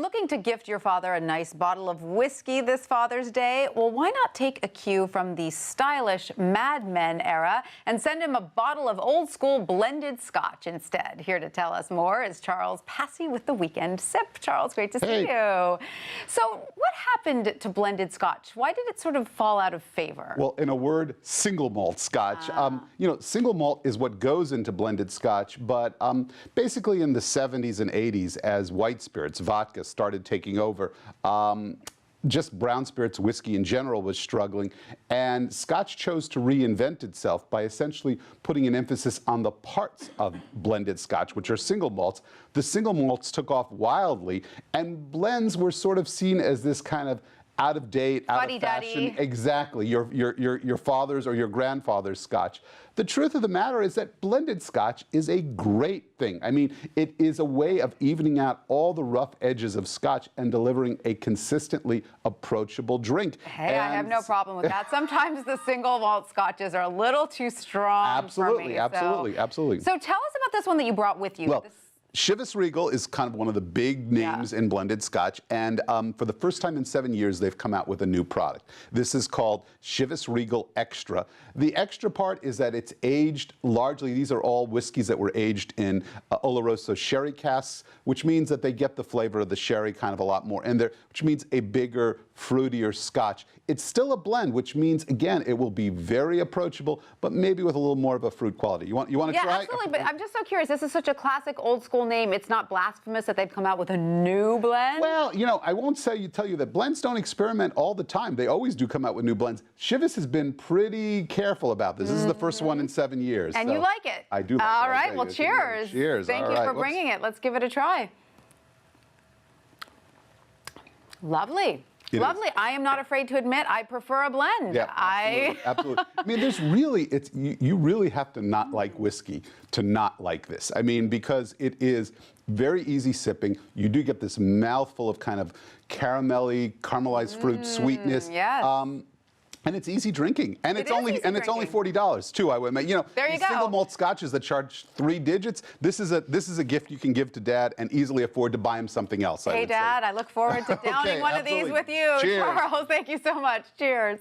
looking to gift your father a nice bottle of whiskey this Father's Day? Well, why not take a cue from the stylish Mad Men era and send him a bottle of old-school blended scotch instead? Here to tell us more is Charles Passy with the Weekend Sip. Charles, great to see you. So what happened to blended scotch? Why did it sort of fall out of favor? Well, in a word, single malt scotch. You know, single malt is what goes into blended scotch, but basically in the 70s and 80s, as white spirits, vodka, started taking over, just brown spirits, whiskey in general was struggling, and Scotch chose to reinvent itself by essentially putting an emphasis on the parts of blended Scotch, which are single malts. The single malts took off wildly, and blends were sort of seen as this kind of out of date, out of fashion. Exactly, your father's or your grandfather's Scotch. The truth of the matter is that blended Scotch is a great thing. I mean, it is a way of evening out all the rough edges of Scotch and delivering a consistently approachable drink. Hey, I have no problem with that. Sometimes the single malt Scotches are a little too strong for me. Absolutely. So tell us about this one that you brought with you. Well, Chivas Regal is kind of one of the big names in blended Scotch, and for the first time in 7 years, they've come out with a new product. This is called Chivas Regal Extra. The extra part is that it's aged largely, these are all whiskeys that were aged in Oloroso sherry casks, which means that they get the flavor of the sherry kind of a lot more in there, which means a bigger, fruitier Scotch. It's still a blend, which means, again, it will be very approachable, but maybe with a little more of a fruit quality. You want to try? Yeah, absolutely, but I'm just so curious. This is such a classic old school name. It's not blasphemous that they've come out with a new blend? Well, you know, I won't tell you that blends don't experiment all the time. They always do come out with new blends. Chivas has been pretty careful about this. This is the first one in 7 years. And so you like it? I do like it. All right, well, cheers. Cheers. Thank you for bringing it. Let's give it a try. Lovely. Lovely. I am not afraid to admit I prefer a blend. Yeah, absolutely. I mean, there's really, you really have to not like whiskey to not like this. I mean, because it is very easy sipping. You do get this mouthful of kind of caramelly, caramelized fruit sweetness. Yes. And it's easy drinking, and it's only $40 too. I would imagine. You know, there you go. Single malt scotches that charge 3 digits. This is a gift you can give to Dad and easily afford to buy him something else. Hey, Dad, I look forward to downing one of these with you. Cheers. Charles, thank you so much. Cheers.